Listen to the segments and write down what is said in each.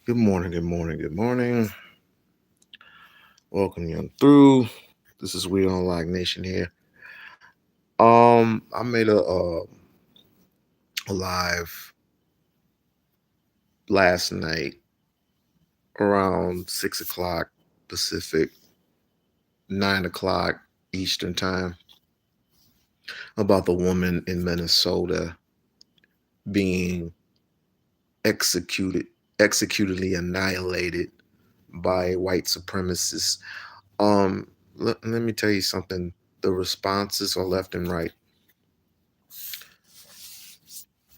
Good morning, good morning, good morning. Welcome you on through. This is We-On-Loc Nation here. I made a live last night around 6 o'clock Pacific, 9 o'clock Eastern time about the woman in Minnesota being executed, executedly annihilated by white supremacists. Let me tell you something. The responses are left and right.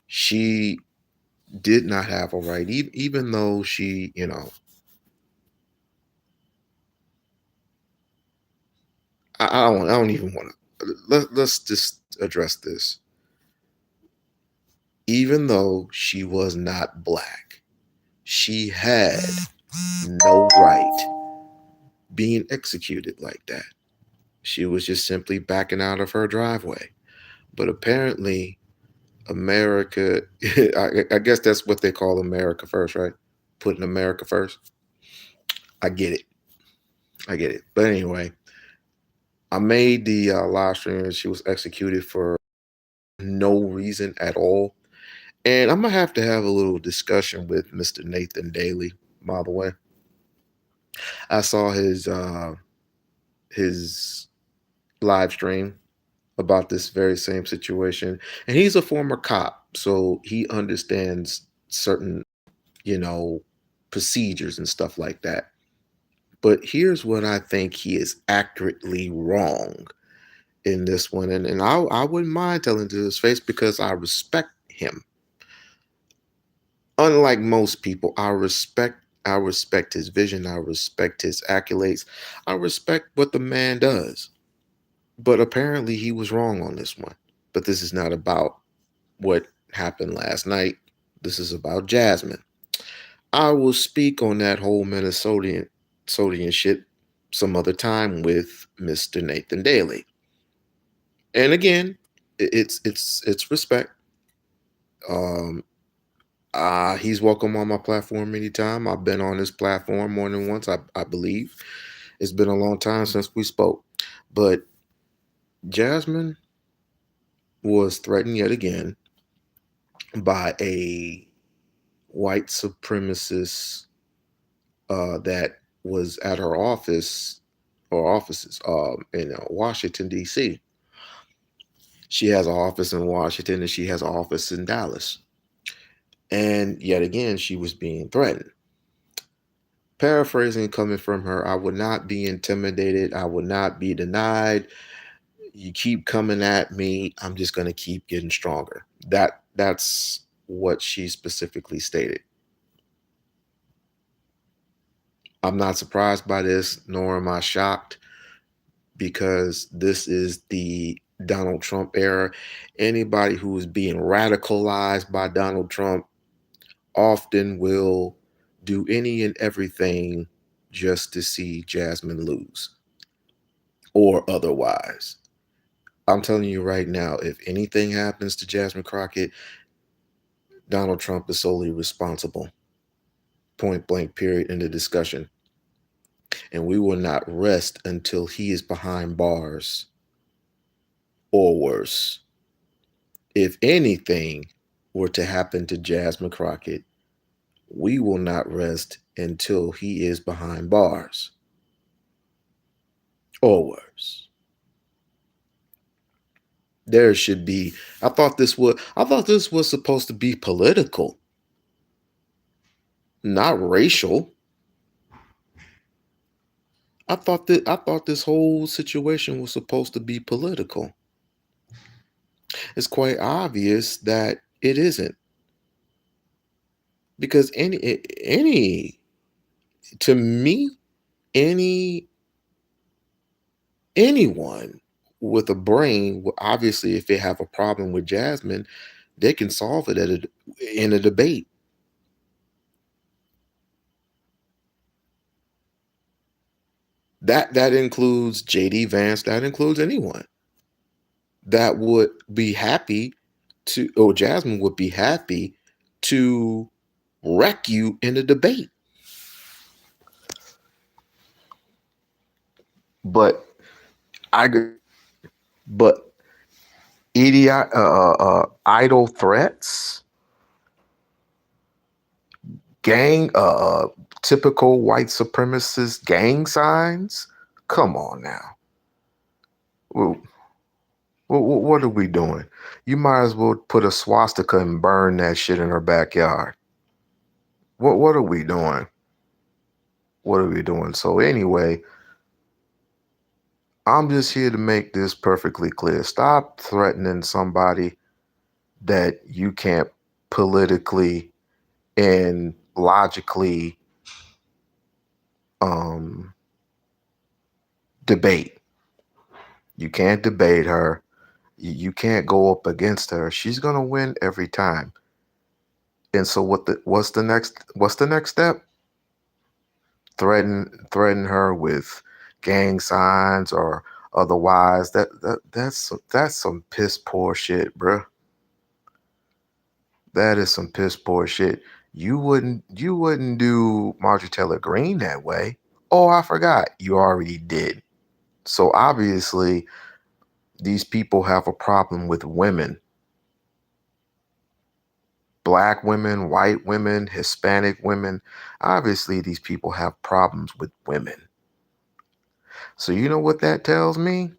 She did not have a right, even though she, I don't even want to. Let's just address this. Even though she was not black, she had no right being executed like that. She was just simply backing out of her driveway. But apparently, America, I guess that's what they call America first, right? Putting America first. I get it. I get it. But anyway, I made the live stream and she was executed for no reason at all. And I'm gonna have to have a little discussion with Mr. Nathan Daly. By the way, I saw his live stream about this very same situation, and he's a former cop, so he understands certain you know procedures and stuff like that. But here's what I think he is accurately wrong in this one, and I wouldn't mind telling to his face because I respect him. Unlike most people, I respect his vision, I respect his accolades, I respect what the man does. But apparently he was wrong on this one. But this is not about what happened last night. This is about Jasmine. I will speak on that whole Minnesotan shit some other time with Mr. Nathan Daly. And again, it's respect. Um, he's welcome on my platform anytime. I've been on his platform more than once, I believe. It's been a long time since we spoke. But Jasmine was threatened yet again by a white supremacist that was at her office or offices in Washington, D.C. She has an office in Washington and she has an office in Dallas. And yet again, she was being threatened. Paraphrasing coming from her, I would not be intimidated. I would not be denied. You keep coming at me. I'm just going to keep getting stronger. That's what she specifically stated. I'm not surprised by this, nor am I shocked because this is the Donald Trump era. Anybody who is being radicalized by Donald Trump often will do any and everything just to see Jasmine lose or otherwise. I'm telling you right now, if anything happens to Jasmine Crockett, Donald Trump is solely responsible. Point blank, period, in the discussion. And we will not rest until he is behind bars or worse. If anything were to happen to Jasmine Crockett, we will not rest until he is behind bars or worse. There should be. I thought this was supposed to be political, not racial. I thought this whole situation was supposed to be political. It's quite obvious that it isn't because any to me any anyone with a brain, obviously, if they have a problem with Jasmine, they can solve it in a debate. That includes JD Vance. That includes anyone that would be happy to, or Jasmine would be happy to wreck you in a debate. But I but idiot idle threats, gang typical white supremacist gang signs. Come on now. Well, what are we doing? You might as well put a swastika and burn that shit in her backyard. What are we doing? What are we doing? So anyway, I'm just here to make this perfectly clear. Stop threatening somebody that you can't politically and logically um, debate. You can't debate her. You can't go up against her. She's gonna win every time. And so what's the next step? Threaten her with gang signs or otherwise. That's some piss poor shit, bruh. That is some piss poor shit. You wouldn't do Marjorie Taylor Greene that way. Oh, I forgot. You already did. So obviously these people have a problem with women. Black women, white women, Hispanic women. Obviously these people have problems with women. So you know what that tells me?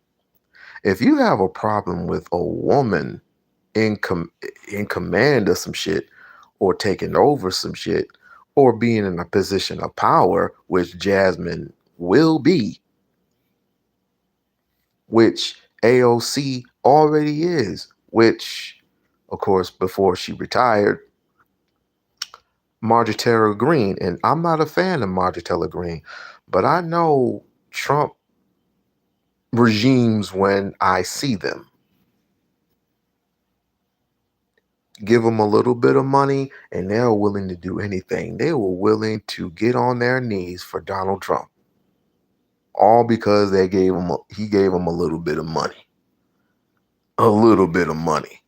If you have a problem with a woman in in command of some shit or taking over some shit or being in a position of power, which Jasmine will be, which AOC already is, which, of course, before she retired, Marjorie Taylor Greene, and I'm not a fan of Marjorie Taylor Greene, but I know Trump regimes when I see them. Give them a little bit of money and they're willing to do anything. They were willing to get on their knees for Donald Trump, all because he gave them a little bit of money. A little bit of money.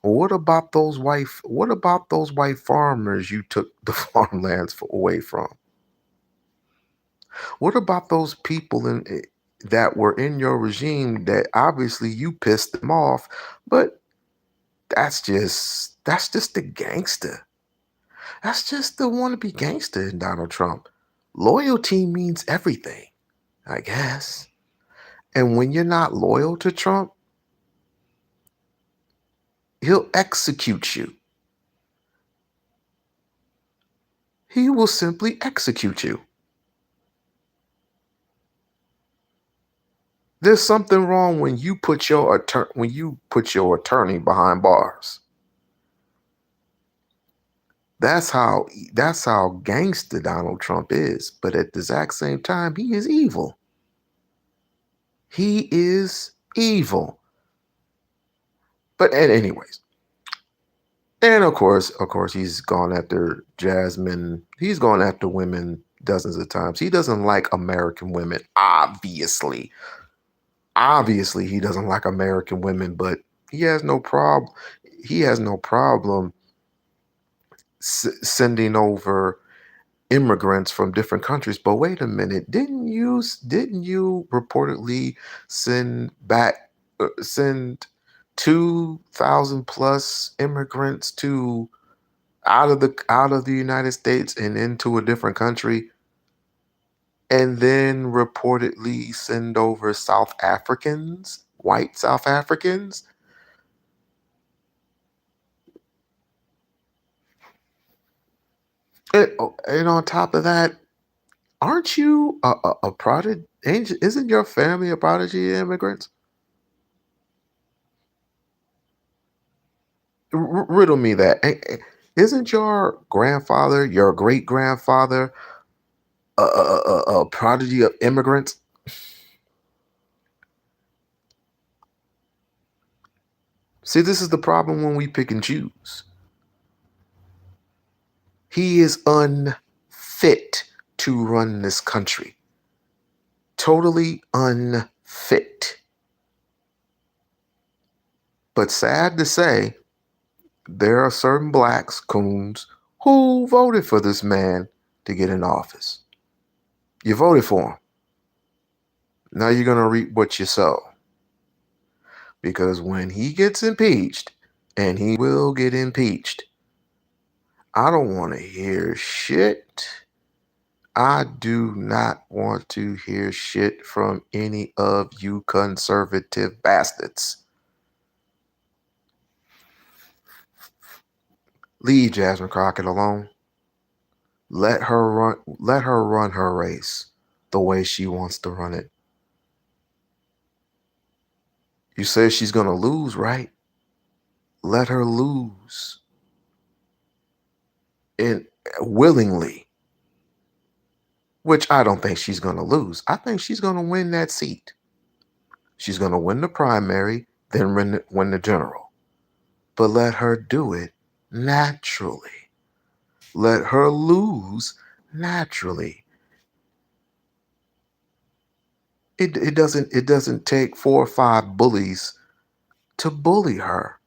Well, what about those white farmers you took the farmlands away from? What about those people that were in your regime that obviously you pissed them off, but that's just the gangster. That's just the wannabe gangster in Donald Trump. Loyalty means everything, I guess. And when you're not loyal to Trump, he'll execute you. He will simply execute you. There's something wrong when you put your attorney behind bars. That's how gangster Donald Trump is. But at the exact same time, he is evil. He is evil. But anyways, and of course, he's gone after Jasmine. He's gone after women dozens of times. He doesn't like American women, obviously. Obviously, he doesn't like American women, but he has no problem. He has no problem sending over immigrants from different countries. But wait a minute, didn't you reportedly send 2,000 plus immigrants to out of the United States and into a different country, and then reportedly send over South Africans, white South Africans? And on top of that, aren't you a prodigy? Isn't your family a prodigy immigrants? Riddle me that. Isn't your grandfather, your great grandfather, a prodigy of immigrants? See, this is the problem when we pick and choose. He is unfit to run this country. Totally unfit. But sad to say, there are certain blacks, coons, who voted for this man to get in office. You voted for him. Now you're going to reap what you sow. Because when he gets impeached, and he will get impeached, I don't want to hear shit. I do not want to hear shit from any of you conservative bastards. Leave Jasmine Crockett alone. Let her run her race the way she wants to run it. You say she's going to lose, right? Let her lose. And willingly, which I don't think she's going to lose. I think she's going to win that seat. She's going to win the primary, then win the general. But let her do it naturally. Let her lose naturally. It doesn't take 4 or 5 bullies to bully her.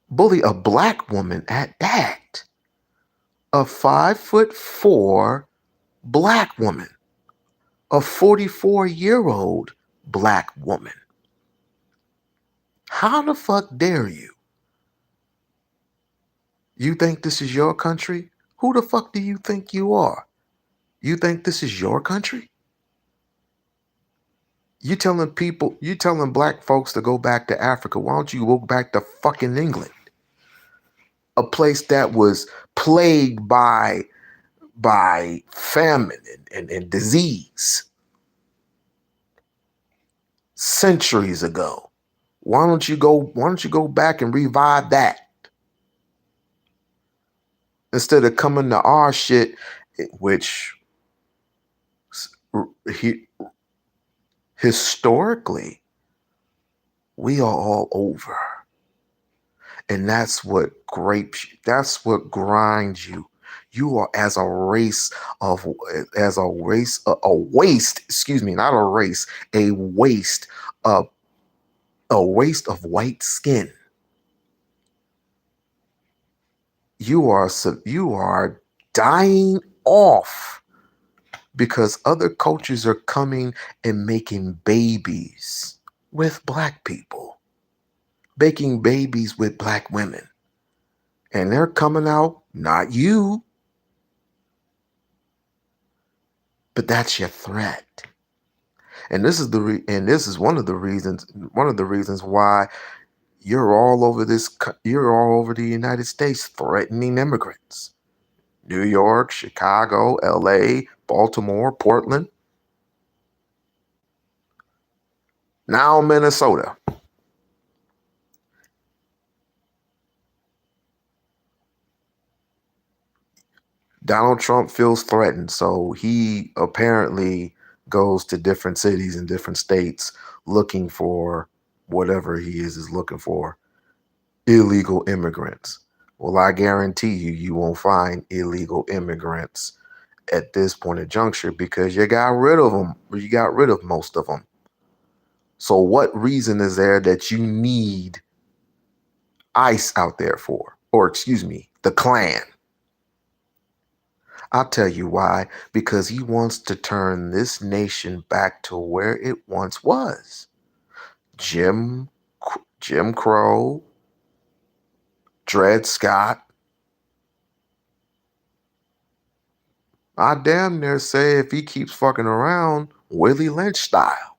Bully a black woman at that. A 5'4" black woman. A 44-year-old black woman. How the fuck dare you? You think this is your country? Who the fuck do you think you are? You think this is your country? You telling black folks to go back to Africa. Why don't you go back to fucking England? A place that was plagued by famine and disease centuries ago. Why don't you go back and revive that? Instead of coming to our shit, which historically we are all over. And that's what grinds you. You are a waste, excuse me, not a race, a waste of white skin. You are dying off because other cultures are coming and making babies with black people, making babies with black women. And they're coming out, not you, but that's your threat. And this is one of the reasons why you're all over the United States threatening immigrants. New York, Chicago, LA, Baltimore, Portland, now Minnesota. Donald Trump feels threatened, so he apparently goes to different cities and different states looking for whatever he is looking for, illegal immigrants. Well, I guarantee you won't find illegal immigrants at this point of juncture because you got rid of them. You got rid of most of them. So what reason is there that you need ICE out there for? Or excuse me, the Klan? I'll tell you why. Because he wants to turn this nation back to where it once was. Jim Crow, Dred Scott. I damn near say if he keeps fucking around, Willie Lynch style.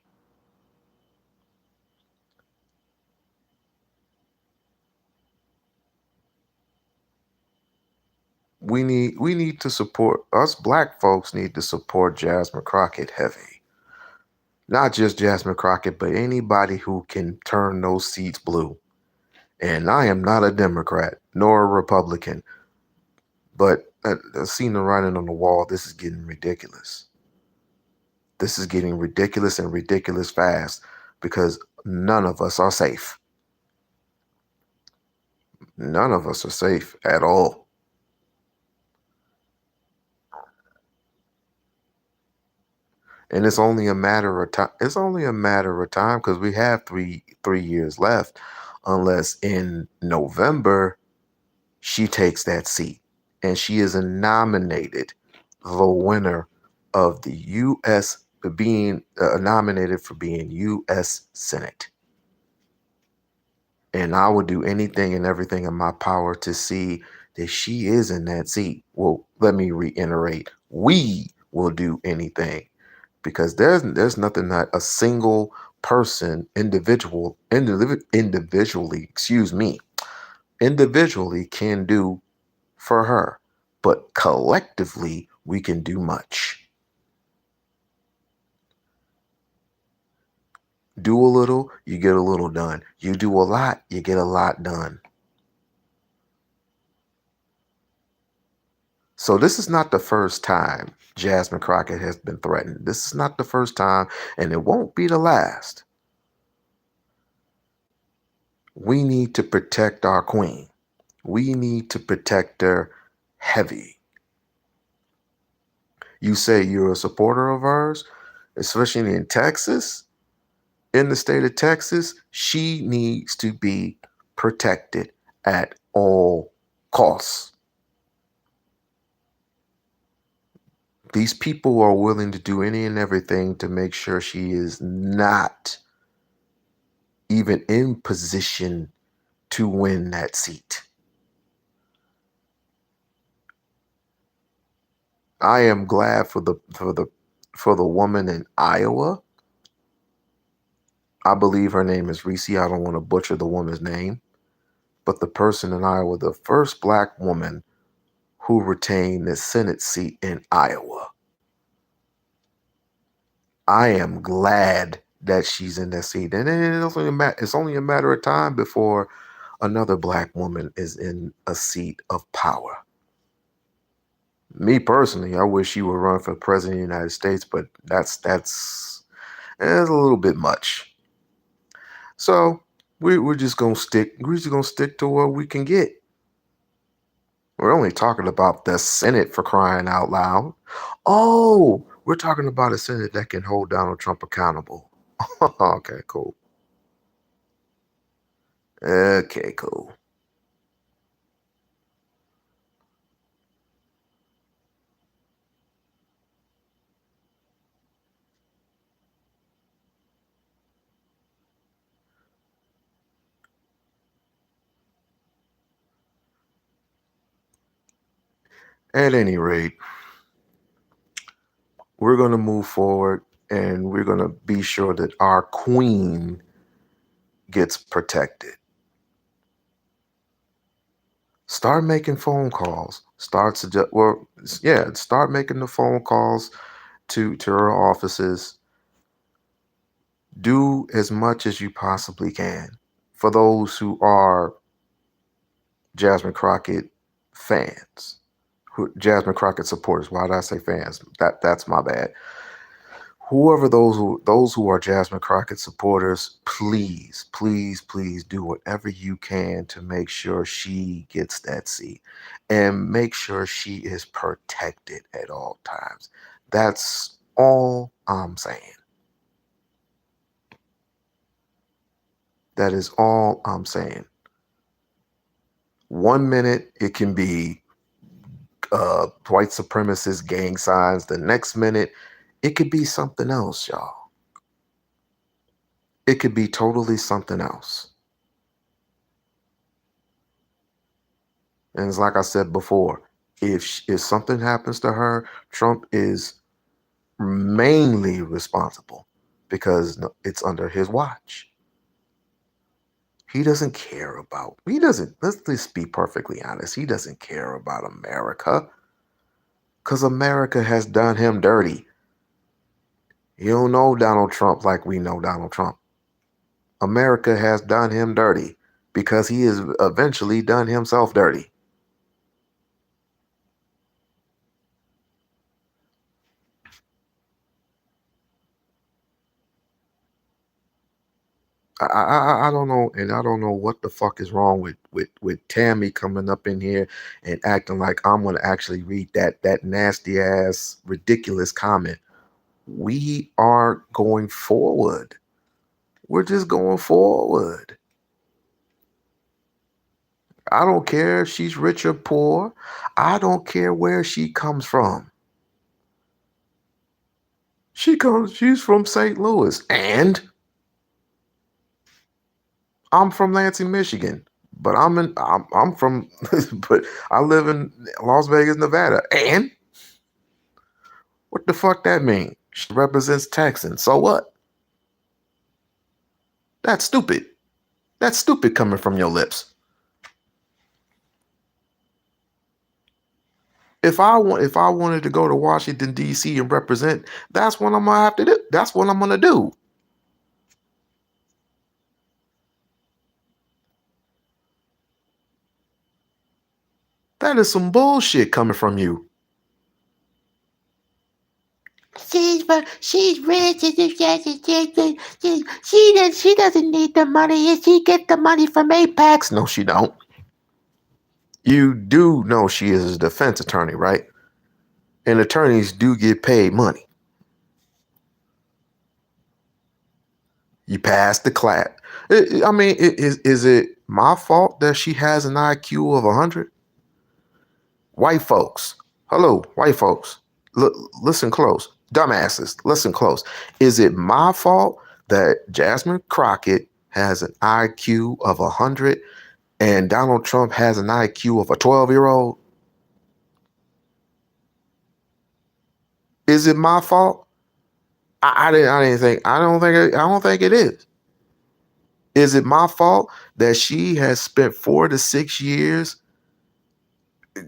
We need to support, us black folks need to support Jasmine Crockett heavy. Not just Jasmine Crockett, but anybody who can turn those seats blue. And I am not a Democrat nor a Republican, but I've seen the writing on the wall. This is getting ridiculous. This is getting ridiculous and ridiculous fast because none of us are safe. None of us are safe at all. And it's only a matter of time. It's only a matter of time because we have three years left, unless in November she takes that seat and she is nominated the winner of the U.S. being nominated for being U.S. Senate. And I will do anything and everything in my power to see that she is in that seat. Well, let me reiterate, we will do anything, because there's nothing that a single person, individually, individually can do for her, but collectively we can do much. Do a little, you get a little done. You do a lot, you get a lot done. So this is not the first time Jasmine Crockett has been threatened. This is not the first time, and it won't be the last. We need to protect our queen. We need to protect her heavy. You say you're a supporter of hers, especially in Texas, in the state of Texas. She needs to be protected at all costs. These people are willing to do any and everything to make sure she is not even in position to win that seat. I am glad for the woman in Iowa. I believe her name is Reese. I don't want to butcher the woman's name, but the person in Iowa, the first Black woman who retained the Senate seat in Iowa. I am glad that she's in that seat, and it's only a matter of time before another Black woman is in a seat of power. Me personally, I wish she would run for president of the United States, but that's a little bit much. So we're just gonna stick to what we can get. We're only talking about the Senate, for crying out loud. Oh, we're talking about a Senate that can hold Donald Trump accountable. Okay, cool. Okay, cool. At any rate, we're going to move forward, and we're going to be sure that our queen gets protected. Start making phone calls. Start making the phone calls to her offices. Do as much as you possibly can for those who are Jasmine Crockett fans, Jasmine Crockett supporters. Why did I say fans? That's my bad. Whoever those who are Jasmine Crockett supporters, please, please, please do whatever you can to make sure she gets that seat, and make sure she is protected at all times. That's all I'm saying. That is all I'm saying. 1 minute it can be white supremacist gang signs. The next minute it could be something else, y'all. It could be totally something else. And it's like I said before, if something happens to her, Trump is mainly responsible, because it's under his watch. He doesn't care about, let's just be perfectly honest, he doesn't care about America, because America has done him dirty. You don't know Donald Trump like we know Donald Trump. America has done him dirty because he has eventually done himself dirty. I don't know, and I don't know what the fuck is wrong with Tammy coming up in here and acting like I'm gonna actually read that nasty ass ridiculous comment. We are going forward. We're just going forward. I don't care if she's rich or poor. I don't care where she comes from. She's from St. Louis, and I'm from Lansing, Michigan. But I'm from but I live in Las Vegas, Nevada. And what the fuck that mean? She represents Texans. So what? That's stupid. That's stupid coming from your lips. If I wanted to go to Washington D.C. and represent, that's what I'm gonna have to do. That's what I'm gonna do. That is some bullshit coming from you. She's rich. She doesn't need the money. She get the money from Apex. No, she don't. You do know she is a defense attorney, right? And attorneys do get paid money. You pass the class. I mean, is it my fault that she has an IQ of 100? White folks, hello, white folks, listen close. Dumbasses, listen close. Is it my fault that Jasmine Crockett has an IQ of 100 and Donald Trump has an IQ of a 12-year-old? Is it my fault? I don't think it is. Is it my fault that she has spent 4 to 6 years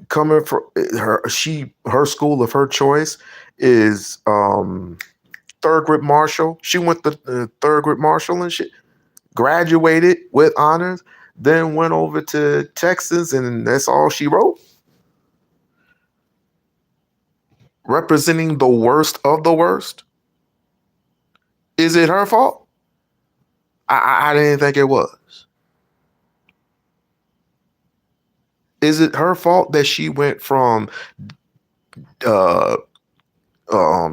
coming from her school of her choice is Thurgood Marshall. She went to Thurgood Marshall and shit, graduated with honors, then went over to Texas, and that's all she wrote. Representing the worst of the worst. Is it her fault? I didn't think it was. Is it her fault that she went from uh,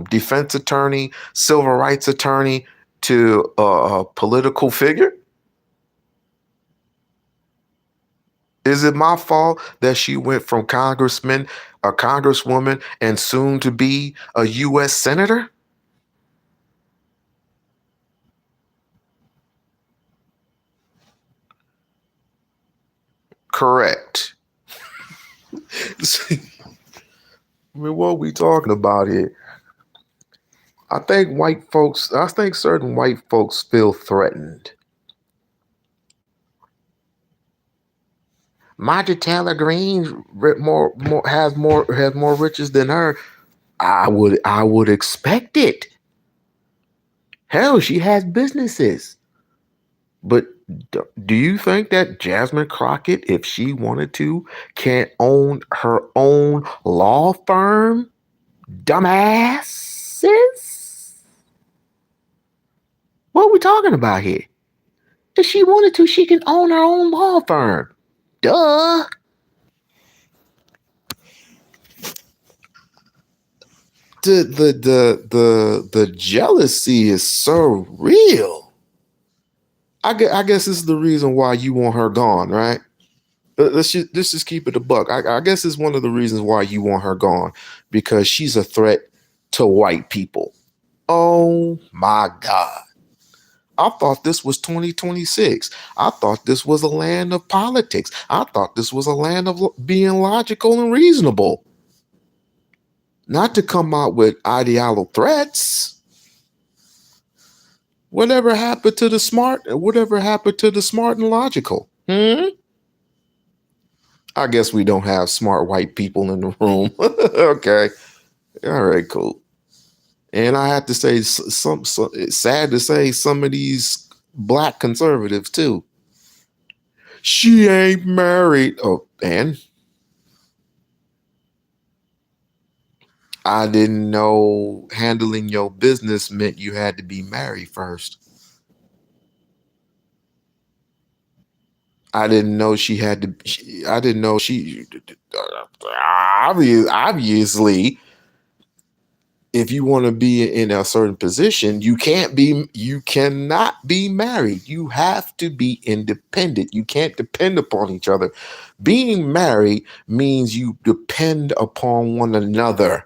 defense attorney, civil rights attorney to a political figure? Is it my fault that she went from congressman, a congresswoman, and soon to be a U.S. senator? Correct. I mean, what are we talking about here? I think certain white folks feel threatened. Marjorie Taylor Greene has more riches than her. I would expect it. Hell, she has businesses. But do you think that Jasmine Crockett, if she wanted to, can't own her own law firm? Dumbasses. What are we talking about here? If she wanted to, she can own her own law firm. Duh. The jealousy is so real. I guess this is the reason why you want her gone, right? Let's just keep it a buck. I guess it's one of the reasons why you want her gone, because she's a threat to white people. Oh my God. I thought this was 2026. I thought this was a land of politics. I thought this was a land of being logical and reasonable. Not to come out with ideological threats. Whatever happened to the smart? Whatever happened to the smart and logical? I guess we don't have smart white people in the room. Okay. All right, cool. And I have to say, it's sad to say, some of these black conservatives too. She ain't married. Oh, and I didn't know handling your business meant you had to be married first. I didn't know she had to. I didn't know she. Obviously, if you want to be in a certain position, you cannot be married. You have to be independent. You can't depend upon each other. Being married means you depend upon one another.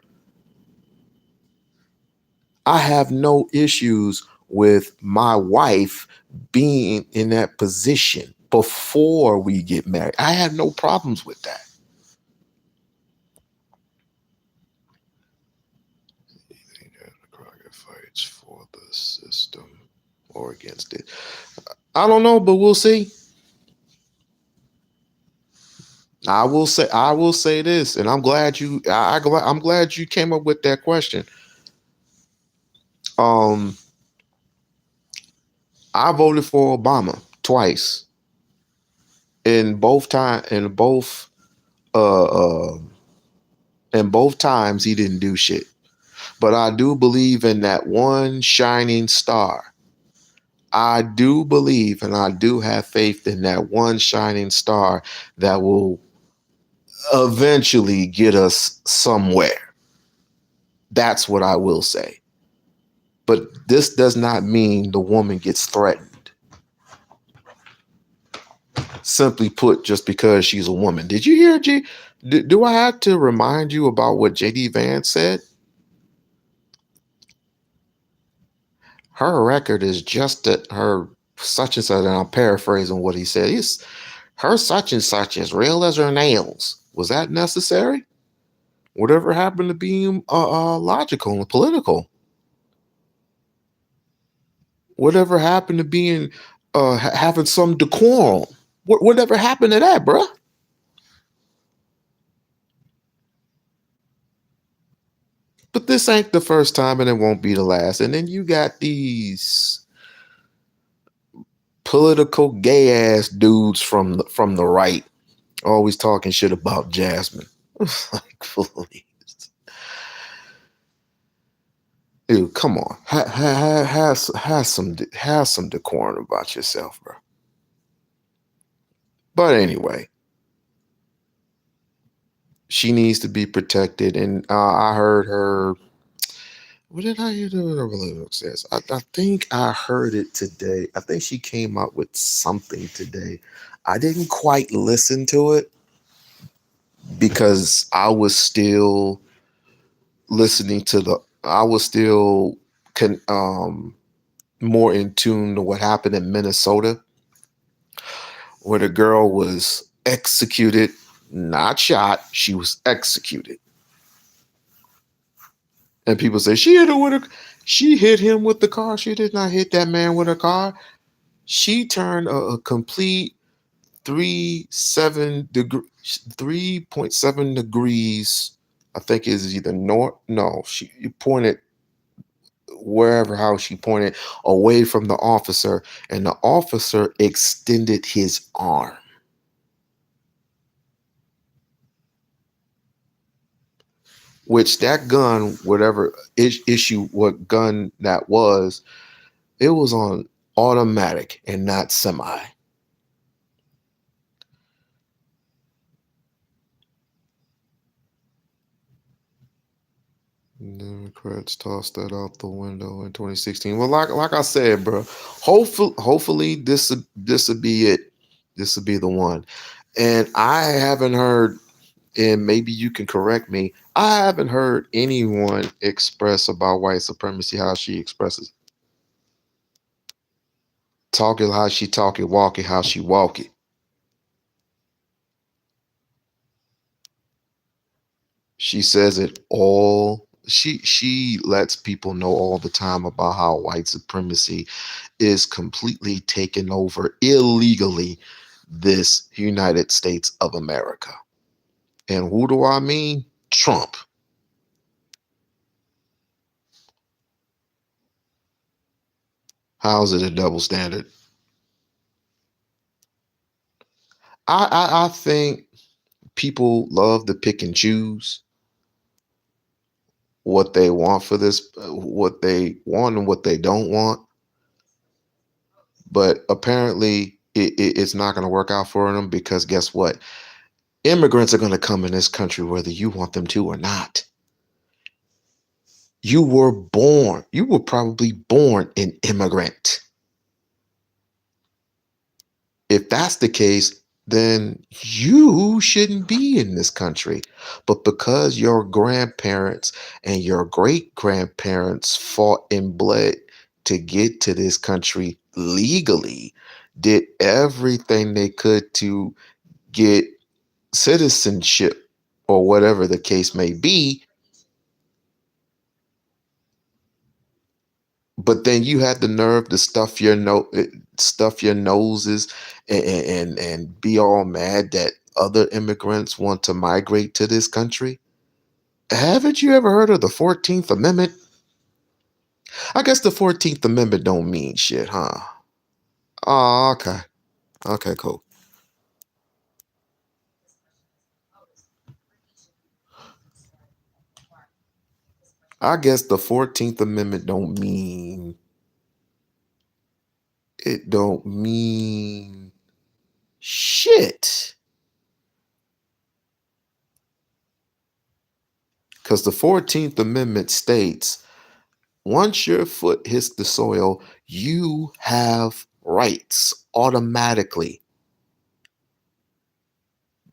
I have no issues with my wife being in that position before we get married. I have no problems with that. Crockett fights for the system or against it. I don't know, but we'll see. I will say this, and I'm glad I'm glad you came up with that question. Um, I voted for Obama twice. In both time, uh, uh, in both times, he didn't do shit. But I do believe in that one shining star. I do believe and I do have faith in that one shining star that will eventually get us somewhere. That's what I will say. But this does not mean the woman gets threatened. Simply put, just because she's a woman. Did you hear, G? Do I have to remind you about what JD Vance said? Her record is just that her such and such, and I'm paraphrasing what he said. He's her such and such as real as her nails. Was that necessary? Whatever happened to being logical and political? Whatever happened to being having some decorum? Whatever happened to that, bruh? But this ain't the first time, and it won't be the last. And then you got these political gay ass dudes from the right always talking shit about Jasmine. Like, please. Dude, come on. Have some decorum about yourself, bro. But anyway, she needs to be protected. And I heard her. What did I hear the lyrics says? I think I heard it today. I think she came up with something today. I didn't quite listen to it because I was still listening to I was still more in tune to what happened in Minnesota, where the girl was executed, not shot. She was executed. And people say she hit him with the car. She did not hit that man with a car. She turned a complete 3.7 degrees. I think is either north. No, she pointed wherever how she pointed away from the officer, and the officer extended his arm. Which that gun, whatever issue, what gun that was, it was on automatic and not semi. Democrats tossed that out the window in 2016. Well, like I said, bro, hopefully this will be it. This will be the one. And I haven't heard, and maybe you can correct me. I haven't heard anyone express about white supremacy how she expresses, talking how she talk it, walk it how she walk it. She says it all. She lets people know all the time about how white supremacy is completely taking over illegally this United States of America. And who do I mean? Trump. How is it a double standard? I think people love to pick and choose what they want for this, what they want and what they don't want. But apparently, it's not going to work out for them because guess what? Immigrants are going to come in this country whether you want them to or not. You were probably born an immigrant. If that's the case, then you shouldn't be in this country. But because your grandparents and your great grandparents fought and bled to get to this country legally, did everything they could to get citizenship or whatever the case may be, but then you had the nerve to stuff your noses and be all mad that other immigrants want to migrate to this country. Haven't you ever heard of the 14th Amendment? I guess the 14th Amendment don't mean shit, huh? Oh, okay. Okay, cool. I guess the 14th Amendment don't mean shit. Because the 14th Amendment states once your foot hits the soil, you have rights automatically,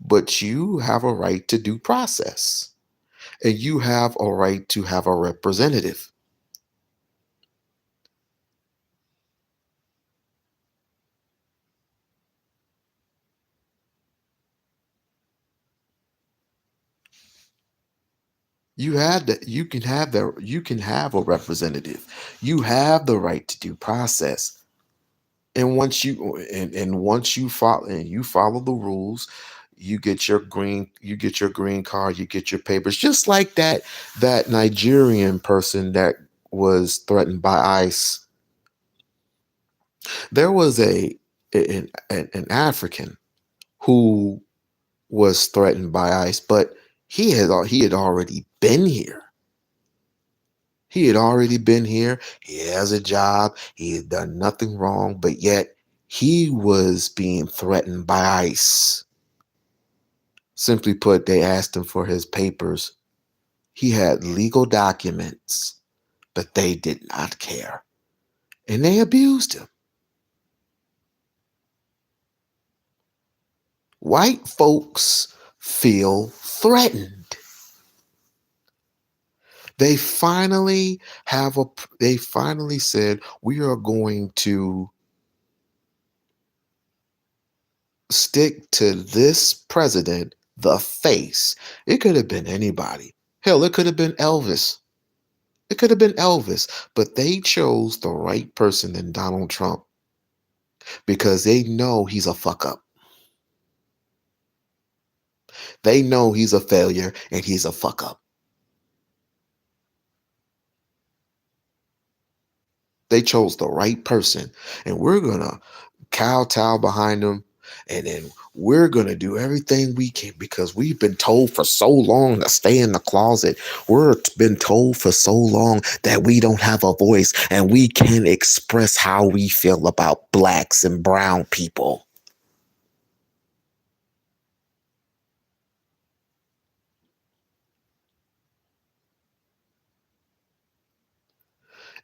but you have a right to due process and you have a right to have a representative. You can have a representative. You have the right to due process. And once you follow the rules, you get your green card, you get your papers, just like that Nigerian person that was threatened by ICE. There was an African who was threatened by ICE, but he had already been here. He had already been here. He has a job. He had done nothing wrong, but yet he was being threatened by ICE. Simply put, they asked him for his papers. He had legal documents, but they did not care. And they abused him. White folks feel threatened. They finally they finally said, we are going to stick to this president, the face. It could have been anybody. Hell, it could have been Elvis. It could have been Elvis, but they chose the right person in Donald Trump because they know he's a fuck up. They know he's a failure and he's a fuck up. They chose the right person, and we're gonna kowtow behind them, and then we're gonna do everything we can because we've been told for so long to stay in the closet. We've been told for so long that we don't have a voice and we can't express how we feel about blacks and brown people.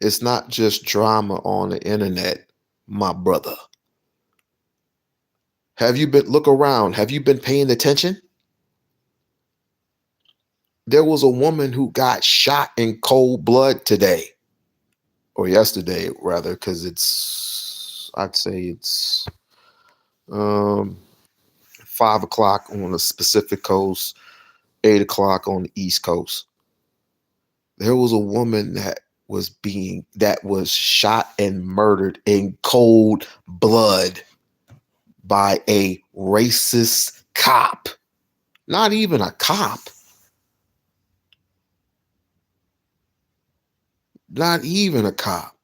It's not just drama on the internet, my brother. Have you been look around? Have you been paying attention? There was a woman who got shot in cold blood today, or yesterday rather, because I'd say it's um 5 o'clock on the Pacific coast, 8 o'clock on the East Coast. There was a woman that was shot and murdered in cold blood by a racist cop. Not even a cop. Not even a cop.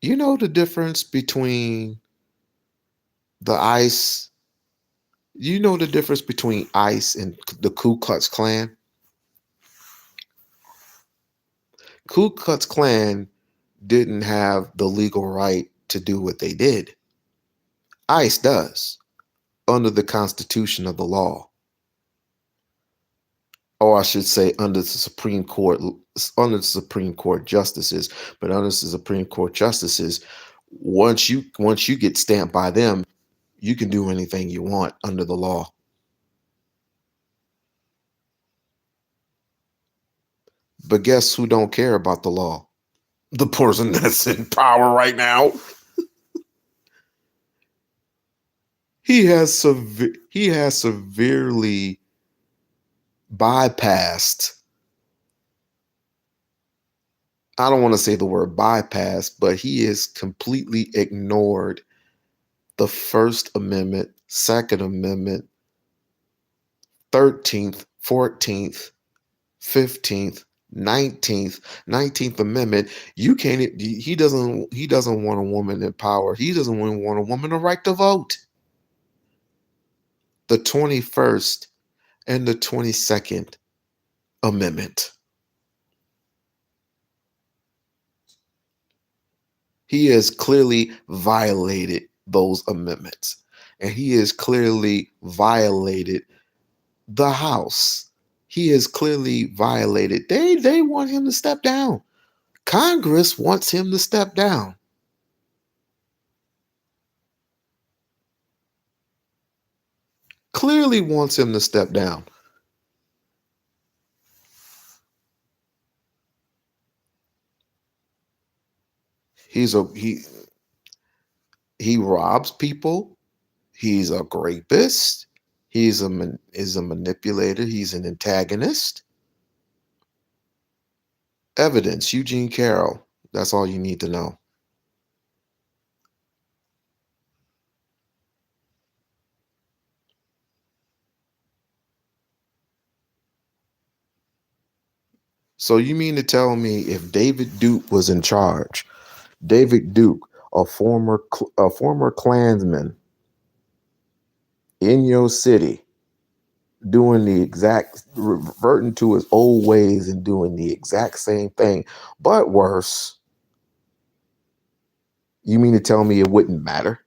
You know the difference between the ICE. You know the difference between ICE and the Ku Klux Klan? Ku Klux Klan didn't have the legal right to do what they did. ICE does under the Constitution of the law. or I should say under the Supreme Court justices, but under the Supreme Court justices, once you get stamped by them, you can do anything you want under the law. But guess who don't care about the law? The person that's in power right now. He has severely bypassed. I don't want to say the word bypass, but he has completely ignored the First Amendment, Second Amendment, 13th, 14th, 15th, 19th Amendment. You can't he doesn't want a woman in power. He doesn't even want a woman the right to vote. The 21st and the 22nd Amendment. He has clearly violated those amendments. And he has clearly violated the House. He has clearly violated. They want him to step down. Congress wants him to step down. Clearly wants him to step down. He robs people. He's a rapist. Is a manipulator. He's an antagonist. Evidence, Eugene Carroll. That's all you need to know. So you mean to tell me if David Duke was in charge, David Duke, a former Klansman in your city, doing the exact reverting to his old ways and doing the exact same thing, but worse, you mean to tell me it wouldn't matter?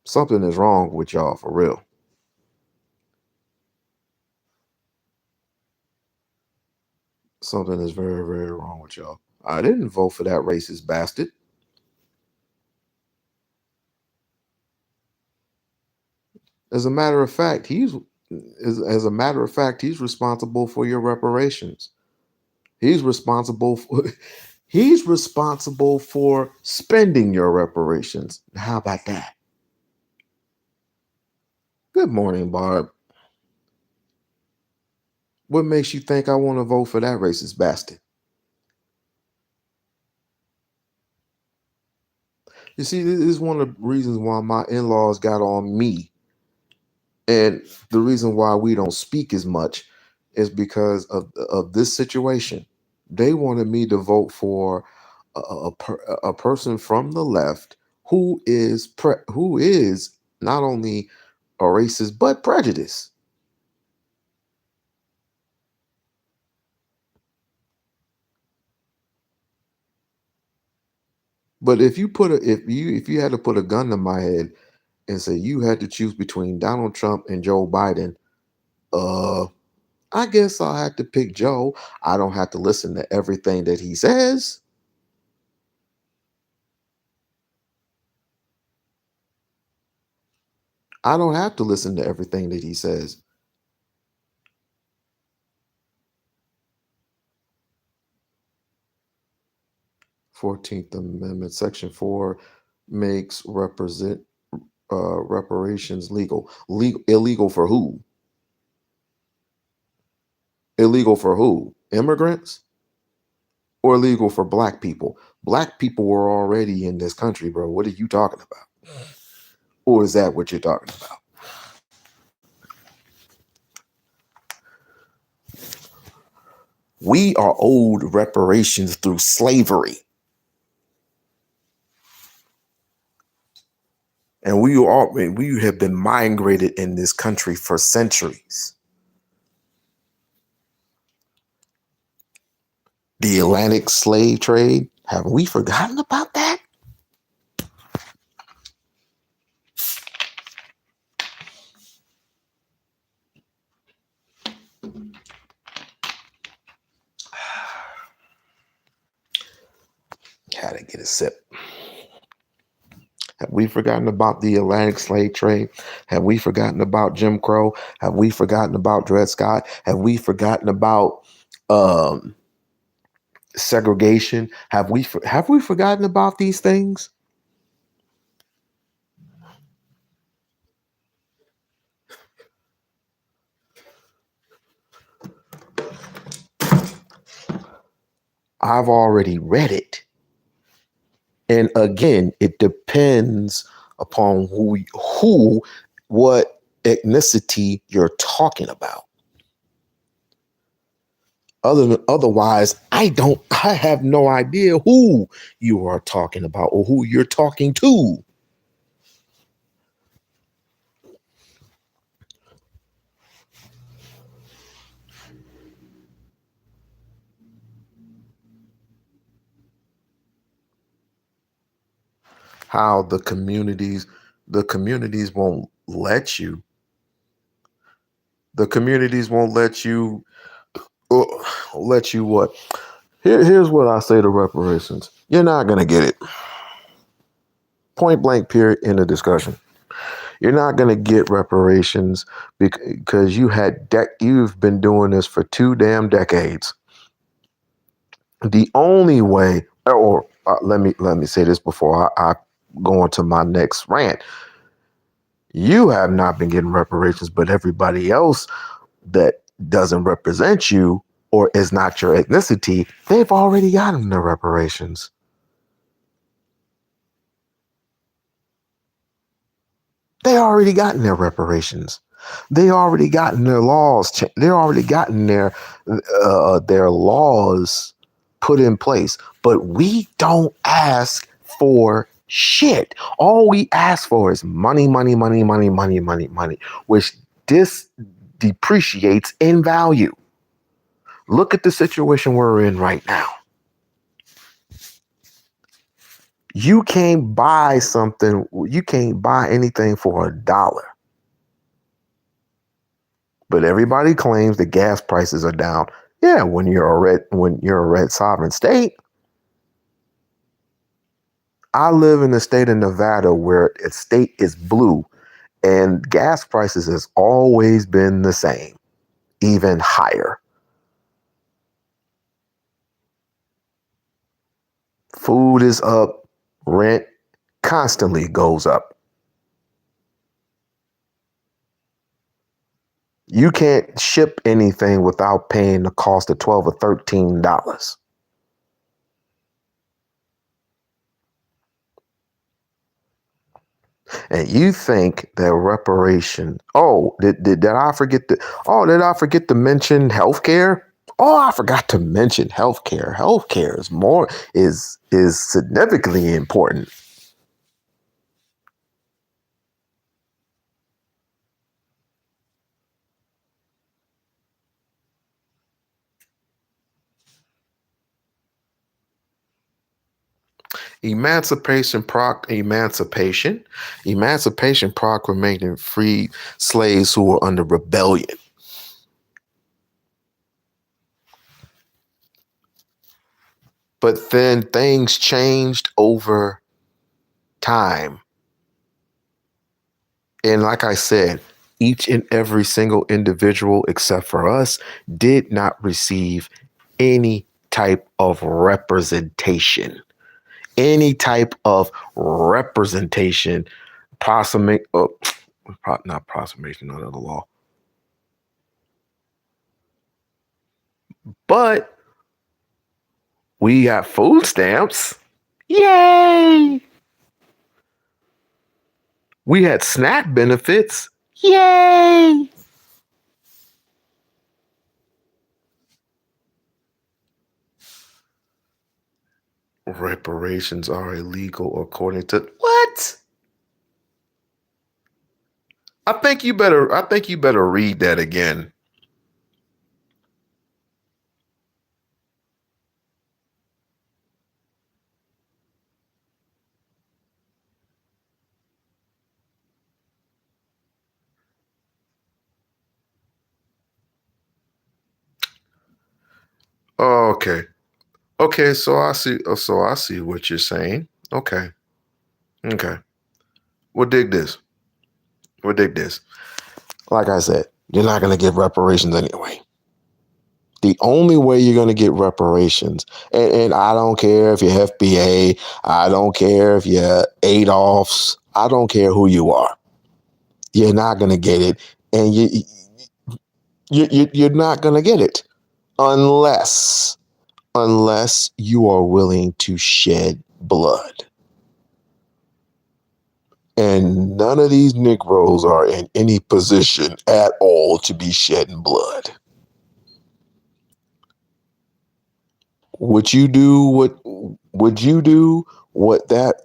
Something is wrong with y'all for real. Something is very, very wrong with y'all. I didn't vote for that racist bastard. As a matter of fact, he's responsible for your reparations. He's responsible for he's responsible for spending your reparations. How about that? Good morning, Barb. What makes you think I want to vote for that racist bastard? You see, this is one of the reasons why my in-laws got on me. And the reason why we don't speak as much is because of this situation. They wanted me to vote for a person from the left who is not only a racist but prejudiced. But if you had to put a gun to my head and say you had to choose between Donald Trump and Joe Biden, uh, I guess I'll have to pick Joe. I don't have to listen to everything that he says. I don't have to listen to everything that he says. 14th Amendment, Section 4 makes reparations legal. Illegal for who? Illegal for who? Immigrants? Or illegal for black people? Black people were already in this country, bro. What are you talking about? Or is that what you're talking about? We are owed reparations through slavery. And we have been migrated in this country for centuries. The Atlantic slave trade, have we forgotten about that? Had to get a sip. Have we forgotten about the Atlantic slave trade? Have we forgotten about Jim Crow? Have we forgotten about Dred Scott? Have we forgotten about um, segregation? Have we forgotten about these things? I've already read it. And again, it depends upon what ethnicity you're talking about. Otherwise, I have no idea who you are talking about or who you're talking to. How the communities won't let you. The communities won't uh, let you what? Here's what I say to reparations. You're not gonna get it. Point blank, period, in the discussion. You're not going to get reparations because you've been doing this for 2 damn decades. The only way, or let me say this before I go on to my next rant. You have not been getting reparations, but everybody else that doesn't represent you or is not your ethnicity, they've already gotten the reparations. They already gotten their reparations. They already gotten their laws. They already gotten their laws put in place. But we don't ask for shit. All we ask for is money, money, money, money, money, money, money, which this depreciates in value. Look at the situation we're in right now. You can't buy something. You can't buy anything for $1. But everybody claims the gas prices are down. Yeah, when you're a red sovereign state. I live in the state of Nevada where a state is blue and gas prices has always been the same, even higher. Food is up, rent constantly goes up. You can't ship anything without paying the cost of $12 or $13. And you think that reparation, did I forget to mention healthcare? Oh, I forgot to mention healthcare. Healthcare is significantly important. Emancipation proclamation freed slaves who were under rebellion. But then things changed over time. And like I said, each and every single individual except for us did not receive any type of representation. Any type of representation, not proclamation under the law, but we got food stamps. Yay! We had SNAP benefits. Yay! Reparations are illegal according to what? I think you better read that again. Okay. Okay, so I see. So I see what you're saying. Okay, okay. We'll dig this. We'll dig this. Like I said, you're not gonna get reparations anyway. The only way you're gonna get reparations, and I don't care if you're FBA, I don't care if you're Adolphs, I don't care who you are. You're not gonna get it, and you're not gonna get it unless you are willing to shed blood. And none of these Negroes are in any position at all to be shedding blood. Would you do what that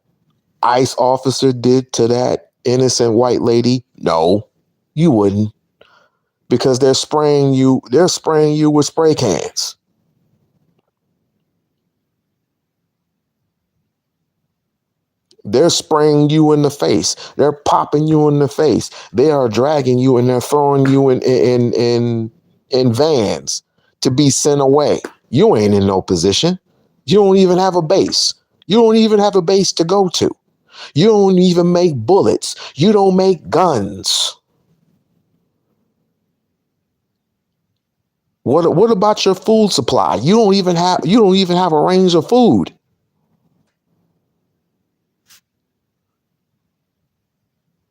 ICE officer did to that innocent white lady? No, you wouldn't, because they're spraying you with spray cans. They're spraying you in the face. They're popping you in the face. They are dragging you and they're throwing you in vans to be sent away. You ain't in no position. You don't even have a base. You don't even have a base to go to. You don't even make bullets. You don't make guns. What about your food supply? You don't even have a range of food.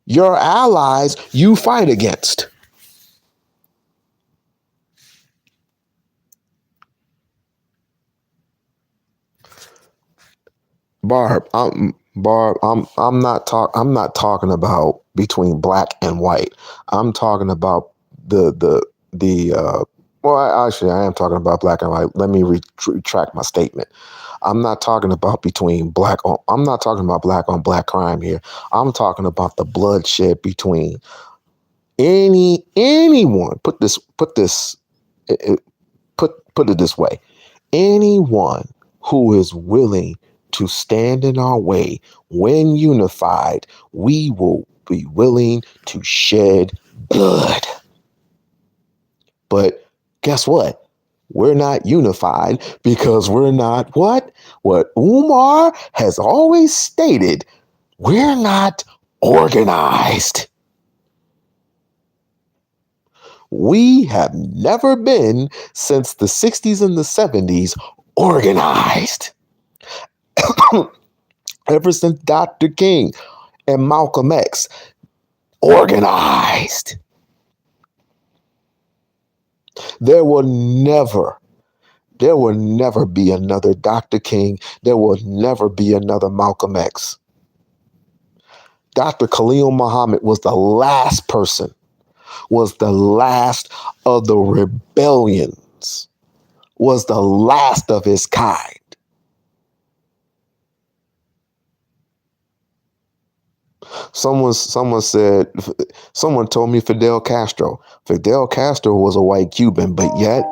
Your allies you fight against. I'm not talking about between black and white. I'm talking about the well, actually I am talking about black and white. Let me retract my statement. I'm not talking about black on black crime here. I'm talking about the bloodshed between anyone. Put it this way. Anyone who is willing to stand in our way, when unified, we will be willing to shed blood. But guess what? We're not unified because we're not what Umar has always stated. We're not organized. We have never been, since the 60s and the 70s, organized. Ever since Dr. King and Malcolm X, organized. There will never, there will never be another Dr. King. There will never be another Malcolm X. Dr. Khalil Muhammad was the last of the rebellions, was the last of his kind. Someone told me Fidel Castro. Fidel Castro was a white Cuban, but yet,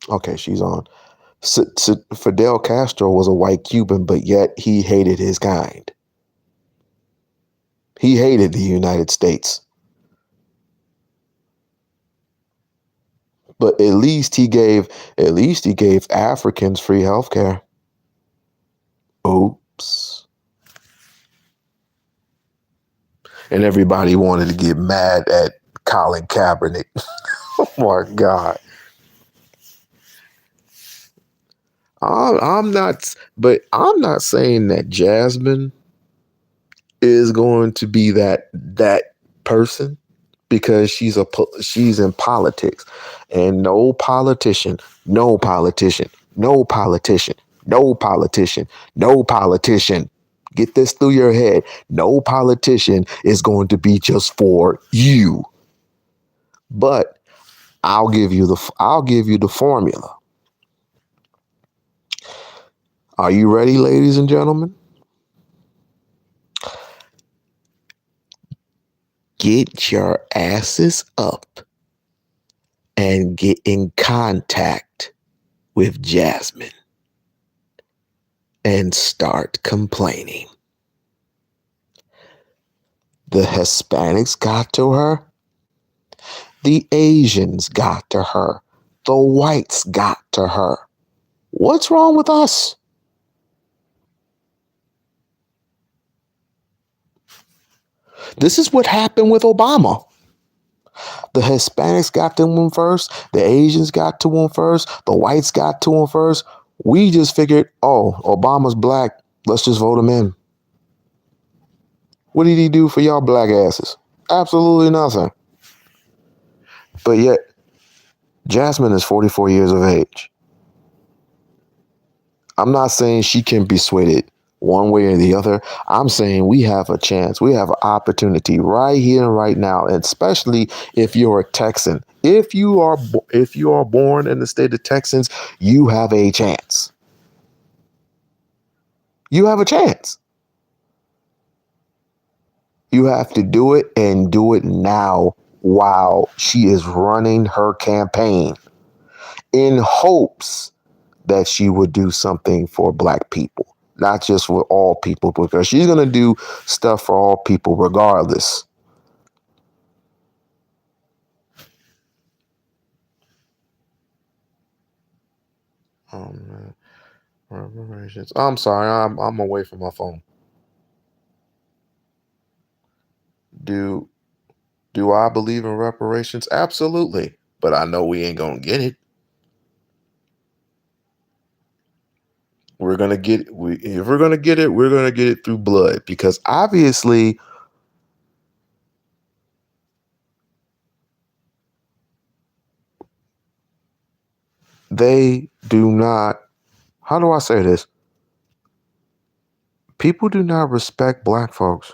okay, she's on. Fidel Castro was a white Cuban, but yet he hated his kind. He hated the United States. But at least he gave Africans free health care. Oops. And everybody wanted to get mad at Colin Kaepernick. Oh my God. I'm not saying that Jasmine is going to be that person, because she's in politics, and no politician, no politician, no politician, no politician, no politician. Get this through your head. No politician is going to be just for you. But I'll give you the formula. Are you ready, ladies and gentlemen? Get your asses up and get in contact with Jasmine and start complaining. The Hispanics got to her. The Asians got to her. The whites got to her. What's wrong with us? This is what happened with Obama. The Hispanics got to him first. The Asians got to him first. The whites got to him first. We just figured, oh, Obama's black. Let's just vote him in. What did he do for y'all black asses? Absolutely nothing. But yet, Jasmine is 44 years of age. I'm not saying she can be swayed one way or the other. I'm saying we have a chance. We have an opportunity right here and right now, and especially if you're a Texan. If you are born in the state of Texans, you have a chance. You have a chance. You have to do it and do it now while she is running her campaign in hopes that she would do something for black people, not just for all people, because she's going to do stuff for all people regardless. Reparations. I'm sorry, I'm away from my phone. Do do I believe in reparations? Absolutely, but I know we ain't gonna get it. We're gonna get if we're gonna get it, we're gonna get it through blood, because obviously they do not. How do I say this? People do not respect black folks.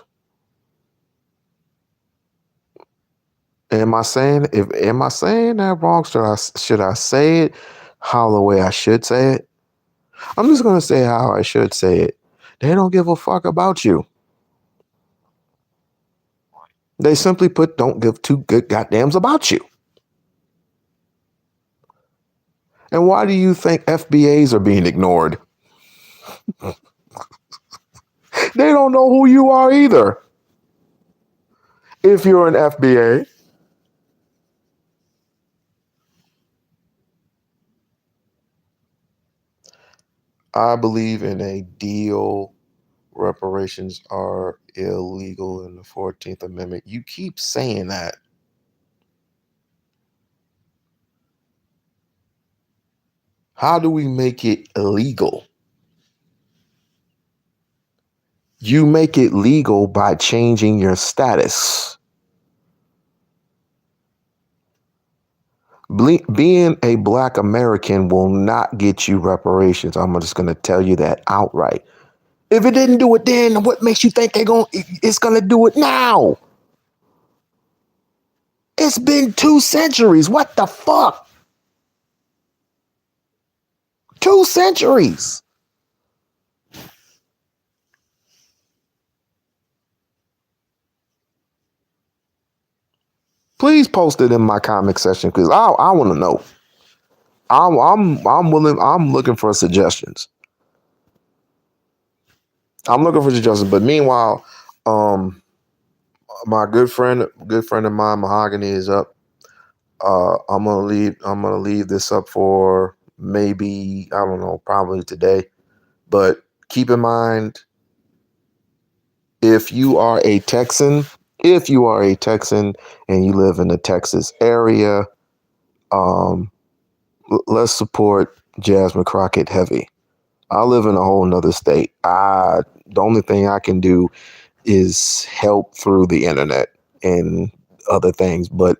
Am I saying that wrong? Should I say it how the way I should say it? I'm just gonna say how I should say it. They don't give a fuck about you. They simply put, don't give two good goddams about you. And why do you think FBAs are being ignored? They don't know who you are either. If you're an FBA, I believe in a deal. Reparations are illegal in the 14th Amendment. You keep saying that. How do we make it illegal? You make it legal by changing your status. Being a black American will not get you reparations. I'm just going to tell you that outright. If it didn't do it then, what makes you think it's going to do it now? It's been 2 centuries. What the fuck? 2 centuries. Please post it in my comment section, because I want to know. I'm willing. I'm looking for suggestions. I'm looking for suggestions. But meanwhile, my good friend of mine, Mahogany, is up. I'm gonna leave this up for maybe, I don't know, probably today. But keep in mind, if you are a Texan, and you live in the Texas area, let's support Jasmine Crockett heavy. I live in a whole nother state. The only thing I can do is help through the internet and other things. But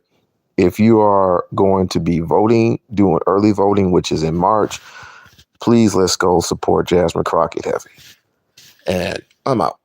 if you are going to be voting, doing early voting, which is in March, please let's go support Jasmine Crockett heavy. And I'm out.